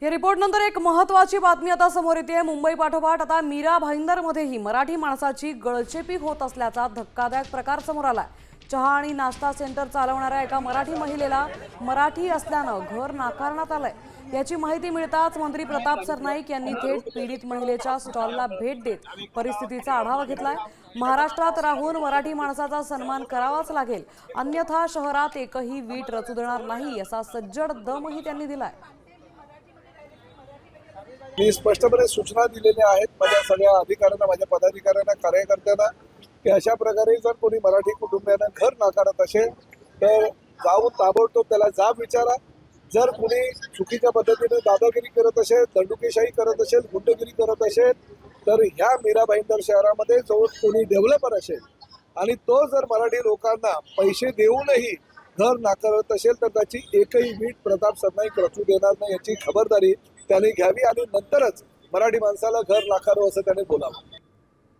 या रिपोर्ट नंतर एक महत्त्वाची बातमी आता समोर येते। मुंबई पाठोपाठ आता मीरा भाईंदरमध्येही मराठी माणसाची गळचेपी होत असल्याचा धक्कादायक प्रकार समोर आलाय। चहा आणि नाश्ता सेंटर चालवणाऱ्या एका मराठी महिलेला मराठी असल्यानं घर नाकारण्यात आलंय। याची माहिती मिळताच मंत्री प्रताप सरनाईक यांनी थेट पीडित महिलेच्या स्टॉलला भेट देत परिस्थितीचा आढावा घेतलाय। महाराष्ट्रात राहून मराठी माणसाचा सन्मान करावाच लागेल, अन्यथा शहरात एकही वीट रचू देणार नाही असा सज्जड दमही त्यांनी दिलाय। मी स्पष्टपणे सूचना दिलेल्या आहेत माझ्या सगळ्या अधिकाऱ्यांना, माझ्या पदाधिकाऱ्यांना, कार्यकर्त्यांना की अशा प्रकारे जर कोणी मराठी कुटुंबियांना घर नाकारत असेल तर जाऊन ताबडतोब त्याला जाब विचारा। जर कोणी चुकीच्या पद्धतीने दादागिरी करत असेल, दंडुकेशाही करत असेल, गुंडगिरी करत असेल तर ह्या मीरा भाईंदर शहरामध्ये जो कोणी डेव्हलपर असेल आणि तो जर मराठी लोकांना पैसे देऊनही घर नाकारत असेल तर त्याची एकही वीट प्रताप सरनाईक रचू देणार नाही याची खबरदारी त्यांनी घ्यावी आणि नंतरच मराठी माणसाला घर नाकारो असं त्याने बोलावं।